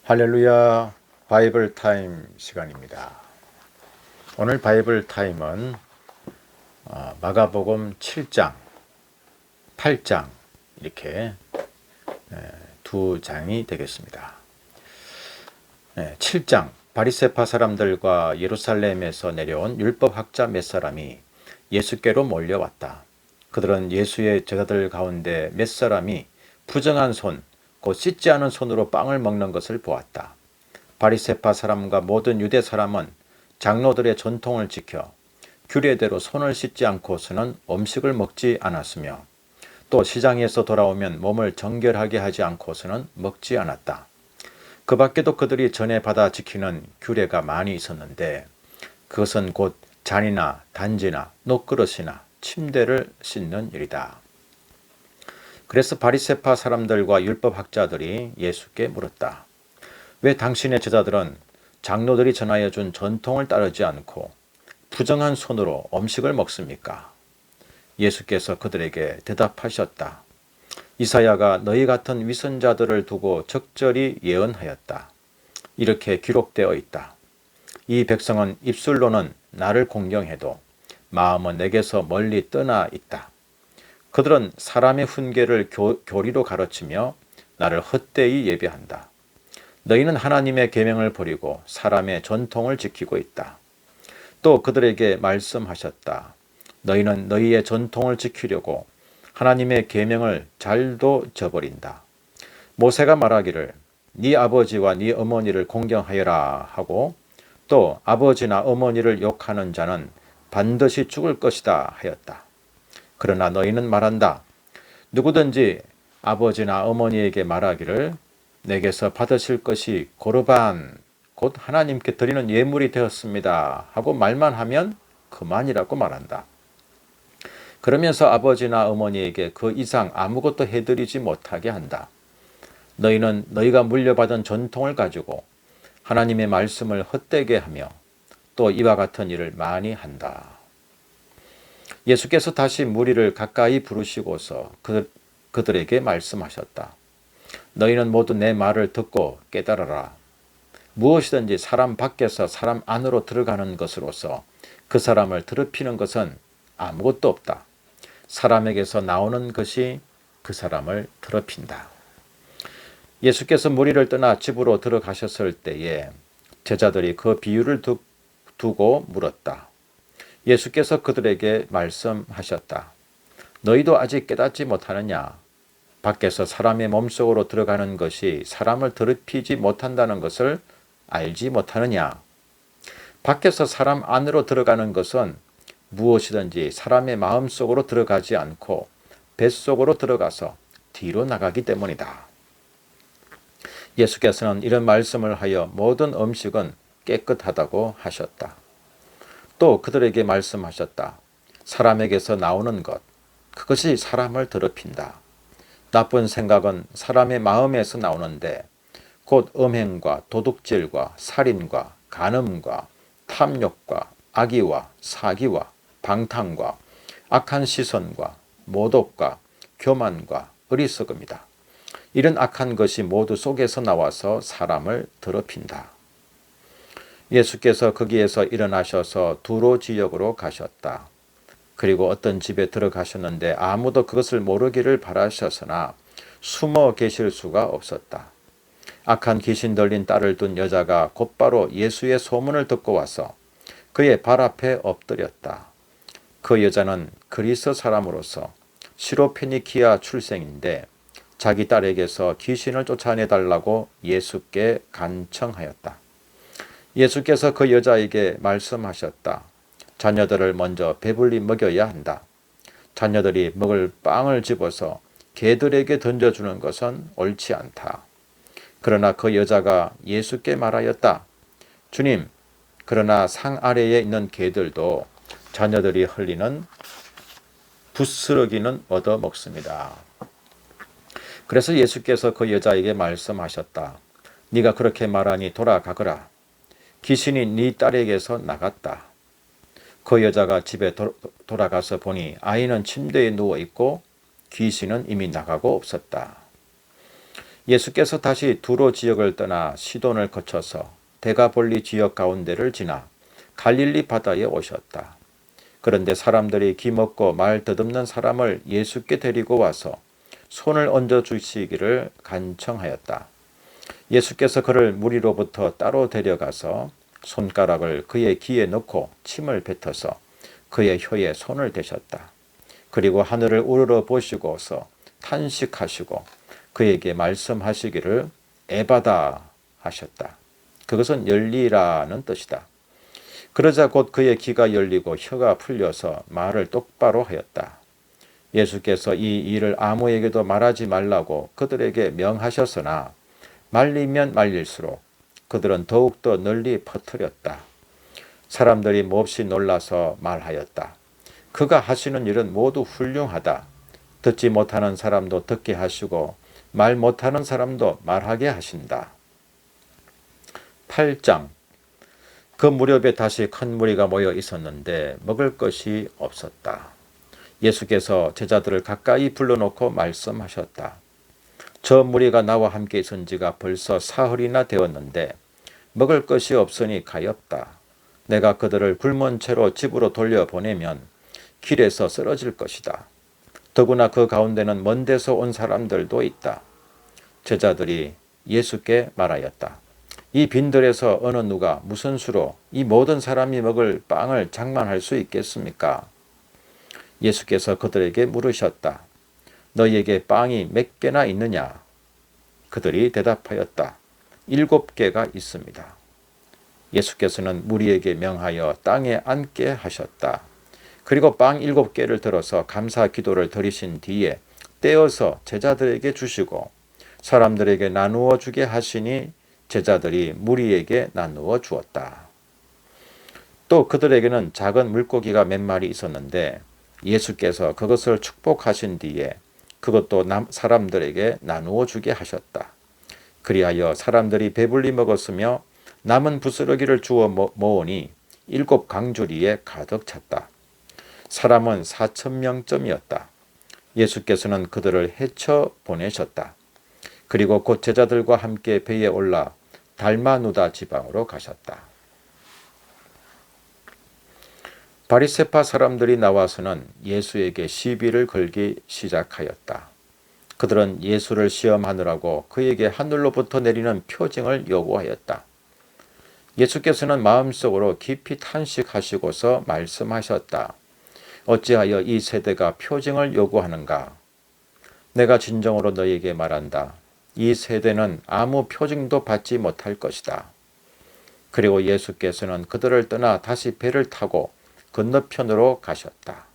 할렐루야, 바이블 타임 시간입니다. 오늘 바이블 타임은 마가복음 7장, 8장 이렇게 두 장이 되겠습니다. 7장, 바리새파 사람들과 예루살렘에서 내려온 율법학자 몇 사람이 예수께로 몰려왔다. 그들은 예수의 제자들 가운데 몇 사람이 부정한 손, 곧 씻지 않은 손으로 빵을 먹는 것을 보았다. 바리새파 사람과 모든 유대 사람은 장로들의 전통을 지켜 규례대로 손을 씻지 않고서는 음식을 먹지 않았으며 또 시장에서 돌아오면 몸을 정결하게 하지 않고서는 먹지 않았다. 그 밖에도 그들이 전에 받아 지키는 규례가 많이 있었는데 그것은 곧 잔이나 단지나 녹그릇이나 침대를 씻는 일이다. 그래서 바리새파 사람들과 율법학자들이 예수께 물었다. 왜 당신의 제자들은 장로들이 전하여 준 전통을 따르지 않고 부정한 손으로 음식을 먹습니까? 예수께서 그들에게 대답하셨다. 이사야가 너희 같은 위선자들을 두고 적절히 예언하였다. 이렇게 기록되어 있다. 이 백성은 입술로는 나를 공경해도 마음은 내게서 멀리 떠나 있다. 그들은 사람의 훈계를 교리로 가르치며 나를 헛되이 예배한다. 너희는 하나님의 계명을 버리고 사람의 전통을 지키고 있다. 또 그들에게 말씀하셨다. 너희는 너희의 전통을 지키려고 하나님의 계명을 잘도 저버린다. 모세가 말하기를 네 아버지와 네 어머니를 공경하여라 하고 또 아버지나 어머니를 욕하는 자는 반드시 죽을 것이다 하였다. 그러나 너희는 말한다. 누구든지 아버지나 어머니에게 말하기를 내게서 받으실 것이 고르반 곧 하나님께 드리는 예물이 되었습니다 하고 말만 하면 그만이라고 말한다. 그러면서 아버지나 어머니에게 그 이상 아무것도 해드리지 못하게 한다. 너희는 너희가 물려받은 전통을 가지고 하나님의 말씀을 헛되게 하며 또 이와 같은 일을 많이 한다. 예수께서 다시 무리를 가까이 부르시고서 그들에게 말씀하셨다. 너희는 모두 내 말을 듣고 깨달아라. 무엇이든지 사람 밖에서 사람 안으로 들어가는 것으로서 그 사람을 더럽히는 것은 아무것도 없다. 사람에게서 나오는 것이 그 사람을 더럽힌다. 예수께서 무리를 떠나 집으로 들어가셨을 때에 제자들이 그 비유를 두고 물었다. 예수께서 그들에게 말씀하셨다. 너희도 아직 깨닫지 못하느냐? 밖에서 사람의 몸속으로 들어가는 것이 사람을 더럽히지 못한다는 것을 알지 못하느냐? 밖에서 사람 안으로 들어가는 것은 무엇이든지 사람의 마음속으로 들어가지 않고 뱃속으로 들어가서 뒤로 나가기 때문이다. 예수께서는 이런 말씀을 하여 모든 음식은 깨끗하다고 하셨다. 또 그들에게 말씀하셨다. 사람에게서 나오는 것, 그것이 사람을 더럽힌다. 나쁜 생각은 사람의 마음에서 나오는데 곧 음행과 도둑질과 살인과 간음과 탐욕과 악의와 사기와 방탕과 악한 시선과 모독과 교만과 어리석음이다. 이런 악한 것이 모두 속에서 나와서 사람을 더럽힌다. 예수께서 거기에서 일어나셔서 두로 지역으로 가셨다. 그리고 어떤 집에 들어가셨는데 아무도 그것을 모르기를 바라셨으나 숨어 계실 수가 없었다. 악한 귀신 들린 딸을 둔 여자가 곧바로 예수의 소문을 듣고 와서 그의 발 앞에 엎드렸다. 그 여자는 그리스 사람으로서 시로페니키아 출생인데 자기 딸에게서 귀신을 쫓아내달라고 예수께 간청하였다. 예수께서 그 여자에게 말씀하셨다. 자녀들을 먼저 배불리 먹여야 한다. 자녀들이 먹을 빵을 집어서 개들에게 던져주는 것은 옳지 않다. 그러나 그 여자가 예수께 말하였다. 주님, 그러나 상 아래에 있는 개들도 자녀들이 흘리는 부스러기는 얻어 먹습니다. 그래서 예수께서 그 여자에게 말씀하셨다. 네가 그렇게 말하니 돌아가거라. 귀신이 네 딸에게서 나갔다. 그 여자가 집에 돌아가서 보니 아이는 침대에 누워있고 귀신은 이미 나가고 없었다. 예수께서 다시 두로 지역을 떠나 시돈을 거쳐서 데가볼리 지역 가운데를 지나 갈릴리 바다에 오셨다. 그런데 사람들이 기먹고 말 더듬는 사람을 예수께 데리고 와서 손을 얹어 주시기를 간청하였다. 예수께서 그를 무리로부터 따로 데려가서 손가락을 그의 귀에 넣고 침을 뱉어서 그의 혀에 손을 대셨다. 그리고 하늘을 우러러 보시고서 탄식하시고 그에게 말씀하시기를 에바다 하셨다. 그것은 열리라는 뜻이다. 그러자 곧 그의 귀가 열리고 혀가 풀려서 말을 똑바로 하였다. 예수께서 이 일을 아무에게도 말하지 말라고 그들에게 명하셨으나 말리면 말릴수록 그들은 더욱더 널리 퍼뜨렸다. 사람들이 몹시 놀라서 말하였다. 그가 하시는 일은 모두 훌륭하다. 듣지 못하는 사람도 듣게 하시고 말 못하는 사람도 말하게 하신다. 8장. 그 무렵에 다시 큰 무리가 모여 있었는데 먹을 것이 없었다. 예수께서 제자들을 가까이 불러놓고 말씀하셨다. 저 무리가 나와 함께 있은 지가 벌써 사흘이나 되었는데 먹을 것이 없으니 가엾다. 내가 그들을 굶은 채로 집으로 돌려보내면 길에서 쓰러질 것이다. 더구나 그 가운데는 먼 데서 온 사람들도 있다. 제자들이 예수께 말하였다. 이 빈들에서 어느 누가 무슨 수로 이 모든 사람이 먹을 빵을 장만할 수 있겠습니까? 예수께서 그들에게 물으셨다. 너희에게 빵이 몇 개나 있느냐? 그들이 대답하였다. 7개가 있습니다. 예수께서는 무리에게 명하여 땅에 앉게 하셨다. 그리고 빵 7개를 들어서 감사 기도를 드리신 뒤에 떼어서 제자들에게 주시고 사람들에게 나누어 주게 하시니 제자들이 무리에게 나누어 주었다. 또 그들에게는 작은 물고기가 몇 마리 있었는데 예수께서 그것을 축복하신 뒤에 그것도 사람들에게 나누어 주게 하셨다. 그리하여 사람들이 배불리 먹었으며 남은 부스러기를 주워 모으니 7강주리에 가득 찼다. 사람은 4,000명쯤이었다. 예수께서는 그들을 헤쳐 보내셨다. 그리고 곧 제자들과 함께 배에 올라 달마누다 지방으로 가셨다. 바리새파 사람들이 나와서는 예수에게 시비를 걸기 시작하였다. 그들은 예수를 시험하느라고 그에게 하늘로부터 내리는 표징을 요구하였다. 예수께서는 마음속으로 깊이 탄식하시고서 말씀하셨다. 어찌하여 이 세대가 표징을 요구하는가? 내가 진정으로 너희에게 말한다. 이 세대는 아무 표징도 받지 못할 것이다. 그리고 예수께서는 그들을 떠나 다시 배를 타고 건너편으로 가셨다.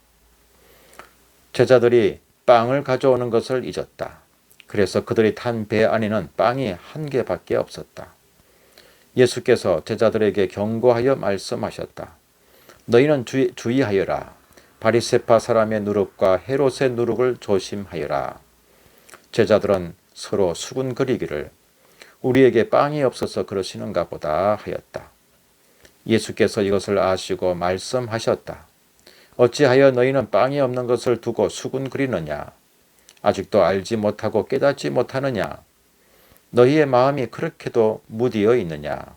제자들이 빵을 가져오는 것을 잊었다. 그래서 그들이 탄 배 안에는 빵이 1개밖에 없었다. 예수께서 제자들에게 경고하여 말씀하셨다. 너희는 주의하여라. 바리새파 사람의 누룩과 헤롯의 누룩을 조심하여라. 제자들은 서로 수군거리기를 우리에게 빵이 없어서 그러시는가 보다 하였다. 예수께서 이것을 아시고 말씀하셨다. 어찌하여 너희는 빵이 없는 것을 두고 수군거리느냐? 아직도 알지 못하고 깨닫지 못하느냐? 너희의 마음이 그렇게도 무디어 있느냐?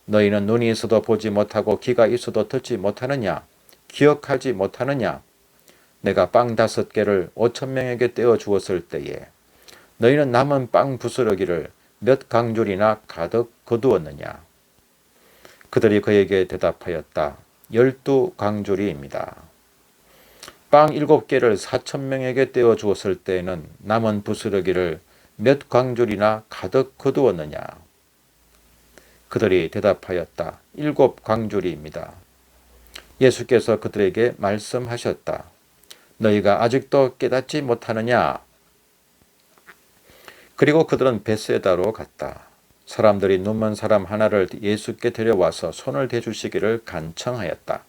너희는 눈이 있어도 보지 못하고 귀가 있어도 듣지 못하느냐? 기억하지 못하느냐? 내가 빵 5개를 5,000명에게 떼어 주었을 때에 너희는 남은 빵 부스러기를 몇 강줄이나 가득 거두었느냐? 그들이 그에게 대답하였다. 12강줄이입니다. 빵 7개를 4,000명에게 떼어 주었을 때에는 남은 부스러기를 몇 강줄이나 가득 거두었느냐? 그들이 대답하였다. 7강줄이입니다. 예수께서 그들에게 말씀하셨다. 너희가 아직도 깨닫지 못하느냐? 그리고 그들은 벳세다로 갔다. 사람들이 눈먼 사람 하나를 예수께 데려와서 손을 대주시기를 간청하였다.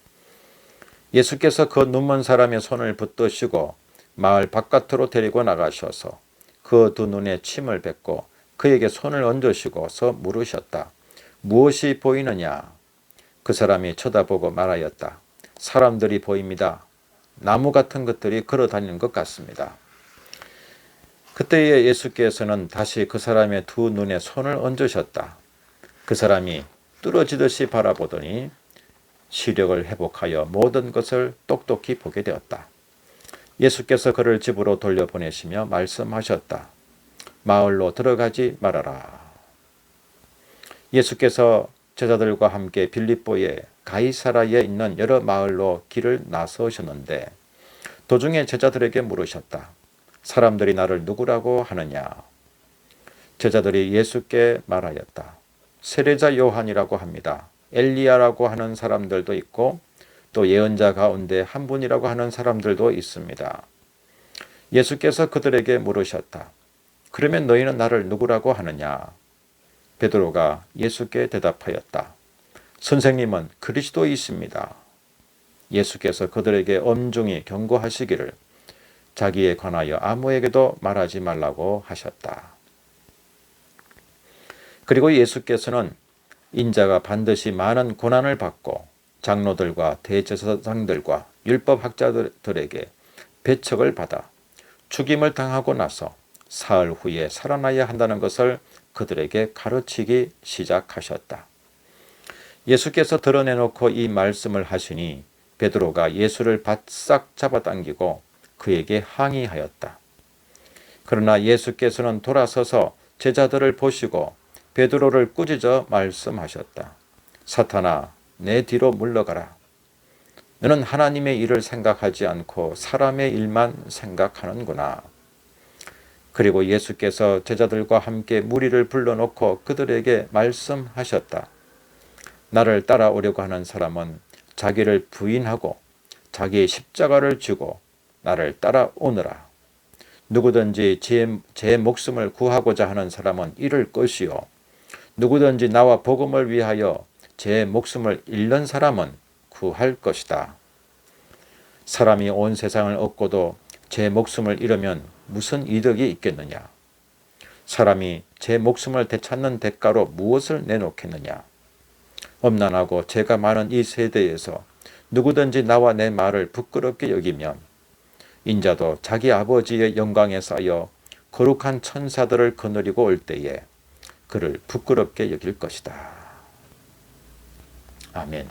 예수께서 그 눈먼 사람의 손을 붙드시고 마을 바깥으로 데리고 나가셔서 그 두 눈에 침을 뱉고 그에게 손을 얹으시고서 물으셨다. 무엇이 보이느냐? 그 사람이 쳐다보고 말하였다. 사람들이 보입니다. 나무 같은 것들이 걸어 다니는 것 같습니다. 그때에 예수께서는 다시 그 사람의 두 눈에 손을 얹으셨다. 그 사람이 뚫어지듯이 바라보더니 시력을 회복하여 모든 것을 똑똑히 보게 되었다. 예수께서 그를 집으로 돌려보내시며 말씀하셨다. 마을로 들어가지 말아라. 예수께서 제자들과 함께 빌립보의 가이사라에 있는 여러 마을로 길을 나서셨는데 도중에 제자들에게 물으셨다. 사람들이 나를 누구라고 하느냐? 제자들이 예수께 말하였다. 세례자 요한이라고 합니다. 엘리야라고 하는 사람들도 있고 또 예언자 가운데 한 분이라고 하는 사람들도 있습니다. 예수께서 그들에게 물으셨다. 그러면 너희는 나를 누구라고 하느냐? 베드로가 예수께 대답하였다. 선생님은 그리스도이십니다. 예수께서 그들에게 엄중히 경고하시기를 자기에 관하여 아무에게도 말하지 말라고 하셨다. 그리고 예수께서는 인자가 반드시 많은 고난을 받고 장로들과 대제사장들과 율법학자들에게 배척을 받아 죽임을 당하고 나서 사흘 후에 살아나야 한다는 것을 그들에게 가르치기 시작하셨다. 예수께서 드러내놓고 이 말씀을 하시니 베드로가 예수를 바싹 잡아당기고 그에게 항의하였다. 그러나 예수께서는 돌아서서 제자들을 보시고 베드로를 꾸짖어 말씀하셨다. 사탄아, 내 뒤로 물러가라. 너는 하나님의 일을 생각하지 않고 사람의 일만 생각하는구나. 그리고 예수께서 제자들과 함께 무리를 불러놓고 그들에게 말씀하셨다. 나를 따라오려고 하는 사람은 자기를 부인하고 자기의 십자가를 지고 나를 따라오느라. 누구든지 제 목숨을 구하고자 하는 사람은 잃을 것이요. 누구든지 나와 복음을 위하여 제 목숨을 잃는 사람은 구할 것이다. 사람이 온 세상을 얻고도 제 목숨을 잃으면 무슨 이득이 있겠느냐? 사람이 제 목숨을 되찾는 대가로 무엇을 내놓겠느냐? 엄난하고 죄가 많은 이 세대에서 누구든지 나와 내 말을 부끄럽게 여기면 인자도 자기 아버지의 영광에 쌓여 거룩한 천사들을 거느리고 올 때에 그를 부끄럽게 여길 것이다. 아멘.